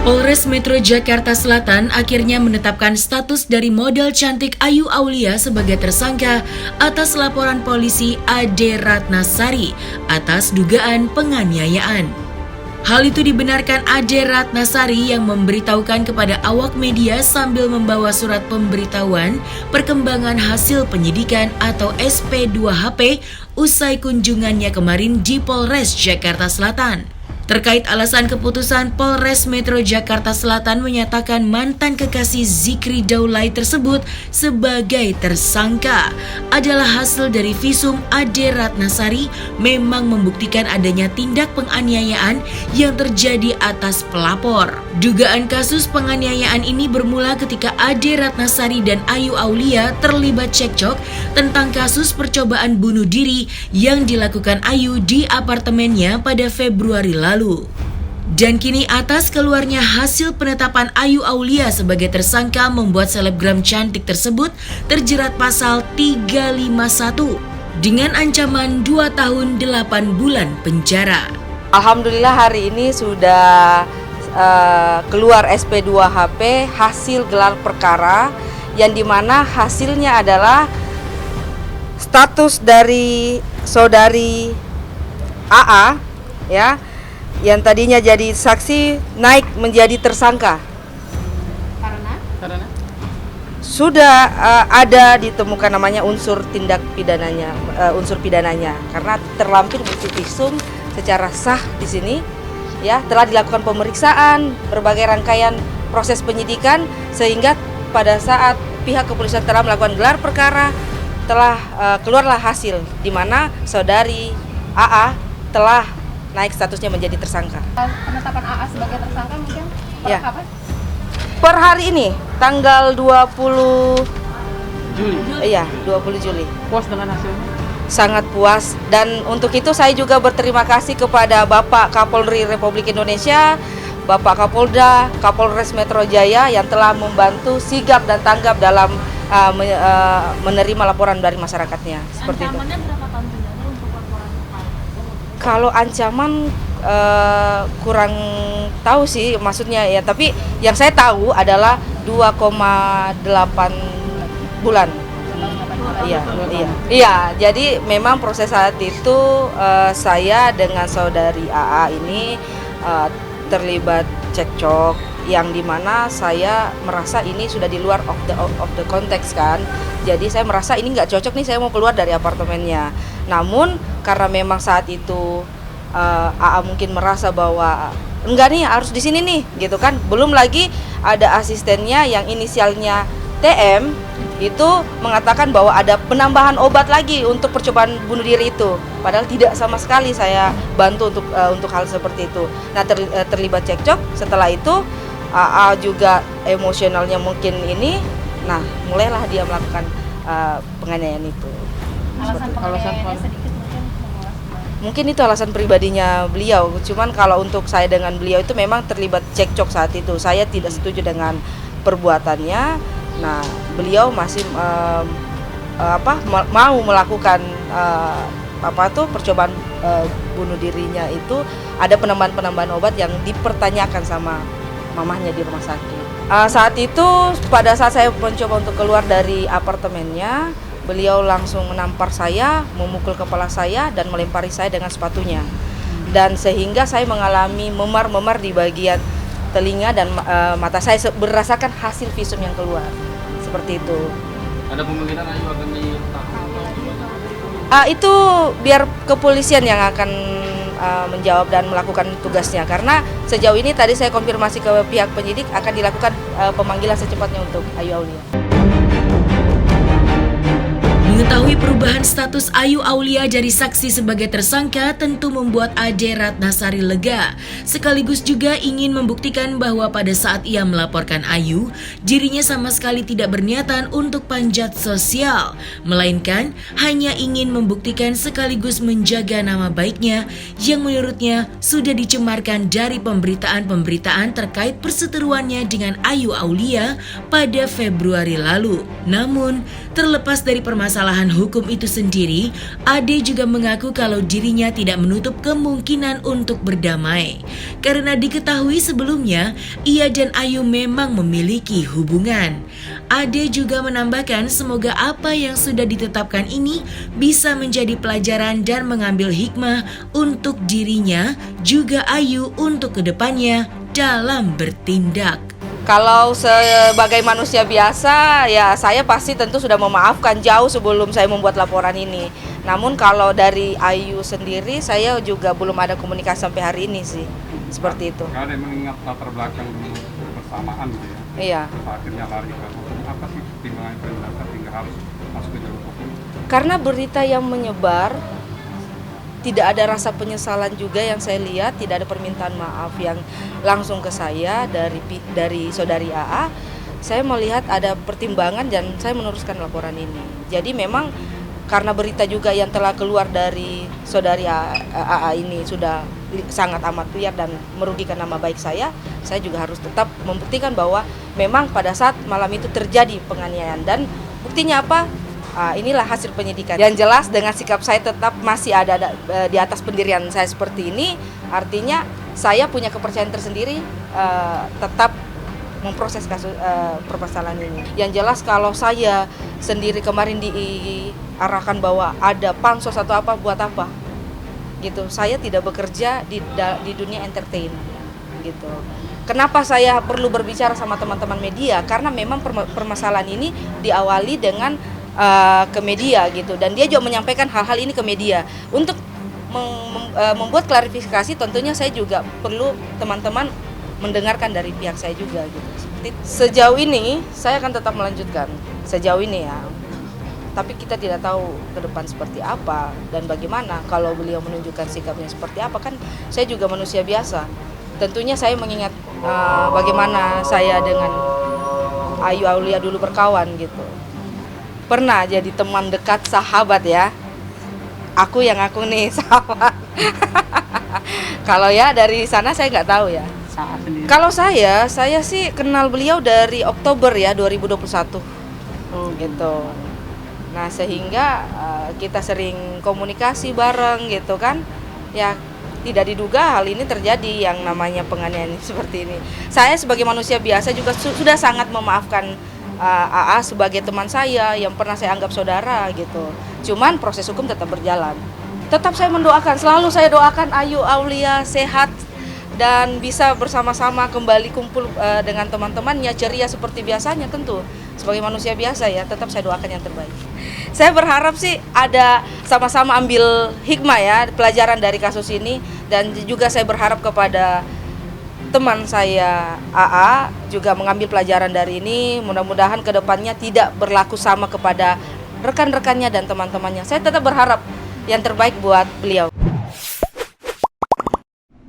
Polres Metro Jakarta Selatan akhirnya menetapkan status dari model cantik Ayu Aulia sebagai tersangka atas laporan polisi Ade Ratnasari atas dugaan penganiayaan. Hal itu dibenarkan Ade Ratnasari yang memberitahukan kepada awak media sambil membawa surat pemberitahuan perkembangan hasil penyidikan atau SP2HP usai kunjungannya kemarin di Polres Jakarta Selatan. Terkait alasan keputusan Polres Metro Jakarta Selatan menyatakan mantan kekasih Zikri Daulay tersebut sebagai tersangka adalah hasil dari visum Ade Ratnasari memang membuktikan adanya tindak penganiayaan yang terjadi atas pelapor. Dugaan kasus penganiayaan ini bermula ketika Ade Ratnasari dan Ayu Aulia terlibat cekcok tentang kasus percobaan bunuh diri yang dilakukan Ayu di apartemennya pada Februari lalu. Dan kini atas keluarnya hasil penetapan Ayu Aulia sebagai tersangka membuat selebgram cantik tersebut terjerat pasal 351 dengan ancaman 2 tahun 8 bulan penjara. Alhamdulillah hari ini sudah keluar SP2HP hasil gelar perkara yang dimana hasilnya adalah status dari saudari AA ya, yang tadinya jadi saksi naik menjadi tersangka karena sudah ada ditemukan namanya unsur tindak pidananya, unsur pidananya karena terlampir bukti visum secara sah di sini ya, telah dilakukan pemeriksaan berbagai rangkaian proses penyidikan sehingga pada saat pihak kepolisian telah melakukan gelar perkara telah keluarlah hasil di mana saudari AA telah naik statusnya menjadi tersangka. Penetapan AA sebagai tersangka mungkin ya. Kapan? Per hari ini tanggal 20 Juli. Iya, 20 Juli. Puas dengan hasilnya? Sangat puas, dan untuk itu saya juga berterima kasih kepada Bapak Kapolri Republik Indonesia, Bapak Kapolda, Kapolres Metro Jaya yang telah membantu sigap dan tanggap dalam menerima laporan dari masyarakatnya. Seperti itu. Ancamannya berapa tahun penjara untuk laporan? Kalau ancaman kurang tahu sih maksudnya ya, tapi yang saya tahu adalah 2,8 bulan. Iya. Jadi memang proses saat itu saya dengan saudari AA ini terlibat cekcok yang dimana saya merasa ini sudah di luar of the context kan. Jadi saya merasa ini nggak cocok nih, saya mau keluar dari apartemennya. Namun karena memang saat itu AA mungkin merasa bahwa enggak nih harus di sini nih gitu kan. Belum lagi ada asistennya yang inisialnya TM itu mengatakan bahwa ada penambahan obat lagi untuk percobaan bunuh diri itu. Padahal tidak sama sekali saya bantu untuk hal seperti itu. Nah terlibat cekcok, setelah itu AA juga emosionalnya mungkin ini. Nah mulailah dia melakukan penganiayaan itu. Alasan penganiayaannya sedikit mungkin itu alasan pribadinya beliau. Cuman kalau untuk saya dengan beliau itu memang terlibat cekcok saat itu. Saya tidak setuju dengan perbuatannya. Nah, beliau masih mau melakukan percobaan bunuh dirinya itu. Ada penambahan obat yang dipertanyakan sama mamahnya di rumah sakit. Saat itu pada saat saya mencoba untuk keluar dari apartemennya, beliau langsung menampar saya, memukul kepala saya dan melempari saya dengan sepatunya. Dan sehingga saya mengalami memar-memar di bagian telinga dan mata saya berdasarkan hasil visum yang keluar. Seperti itu. Ada kemungkinan Ayu akan ditangkap? Itu biar kepolisian yang akan menjawab dan melakukan tugasnya. Karena sejauh ini tadi saya konfirmasi ke pihak penyidik akan dilakukan pemanggilan secepatnya untuk Ayu Aulia. Mengetahui perubahan status Ayu Aulia dari saksi sebagai tersangka tentu membuat Ade Ratnasari lega, sekaligus juga ingin membuktikan bahwa pada saat ia melaporkan Ayu, dirinya sama sekali tidak berniatan untuk panjat sosial, melainkan hanya ingin membuktikan sekaligus menjaga nama baiknya yang menurutnya sudah dicemarkan dari pemberitaan-pemberitaan terkait perseteruannya dengan Ayu Aulia pada Februari lalu. Namun, Terlepas dari permasalahan hukum itu sendiri, Ade juga mengaku kalau dirinya tidak menutup kemungkinan untuk berdamai. Karena diketahui sebelumnya, ia dan Ayu memang memiliki hubungan. Ade juga menambahkan semoga apa yang sudah ditetapkan ini bisa menjadi pelajaran dan mengambil hikmah untuk dirinya, juga Ayu untuk kedepannya dalam bertindak. Kalau sebagai manusia biasa, ya saya pasti tentu sudah memaafkan jauh sebelum saya membuat laporan ini. Namun kalau dari Ayu sendiri, saya juga belum ada komunikasi sampai hari ini sih, seperti itu. Nggak ada yang mengingat latar belakang dulu bersamaan gitu ya? Iya. Terus akhirnya lari ke hukum. Apa sih pertimbangan pemerintah hingga harus masuk ke jalur hukum? Karena berita yang menyebar, tidak ada rasa penyesalan juga yang saya lihat, tidak ada permintaan maaf yang langsung ke saya dari saudari AA. Saya melihat ada pertimbangan dan saya meneruskan laporan ini. Jadi memang karena berita juga yang telah keluar dari saudari AA ini sudah sangat amat liar dan merugikan nama baik saya juga harus tetap membuktikan bahwa memang pada saat malam itu terjadi penganiayaan. Dan buktinya apa? Inilah hasil penyidikan. Yang jelas dengan sikap saya tetap masih ada di atas pendirian saya seperti ini, artinya saya punya kepercayaan tersendiri tetap memproses kasus permasalahan ini. Yang jelas kalau saya sendiri kemarin diarahkan bahwa ada pansos atau apa, buat apa gitu. Saya tidak bekerja di dunia entertain gitu. Kenapa saya perlu berbicara sama teman-teman media? Karena memang permasalahan ini diawali dengan ke media gitu, dan dia juga menyampaikan hal-hal ini ke media. Untuk membuat klarifikasi tentunya saya juga perlu teman-teman mendengarkan dari pihak saya juga gitu. Sejauh ini saya akan tetap melanjutkan sejauh ini ya, tapi kita tidak tahu ke depan seperti apa dan bagaimana. Kalau beliau menunjukkan sikapnya seperti apa, kan saya juga manusia biasa. Tentunya saya mengingat bagaimana saya dengan Ayu Aulia dulu berkawan gitu. Pernah jadi teman dekat, sahabat ya. Aku yang aku nih sahabat. Kalau ya dari sana saya nggak tahu ya. Kalau saya sih kenal beliau dari Oktober ya 2021 gitu. Nah sehingga kita sering komunikasi bareng gitu kan. Ya tidak diduga hal ini terjadi yang namanya penganiayaan seperti ini. Saya sebagai manusia biasa juga sudah sangat memaafkan AA sebagai teman saya yang pernah saya anggap saudara gitu. Cuman proses hukum tetap berjalan. Tetap saya mendoakan, selalu saya doakan Ayu Aulia sehat dan bisa bersama-sama kembali kumpul dengan teman-temannya, ceria seperti biasanya tentu. Sebagai manusia biasa ya, tetap saya doakan yang terbaik. Saya berharap sih ada sama-sama ambil hikmah ya, pelajaran dari kasus ini, dan juga saya berharap kepada teman saya AA juga mengambil pelajaran dari ini. Mudah-mudahan kedepannya tidak berlaku sama kepada rekan-rekannya dan teman-temannya. Saya tetap berharap yang terbaik buat beliau.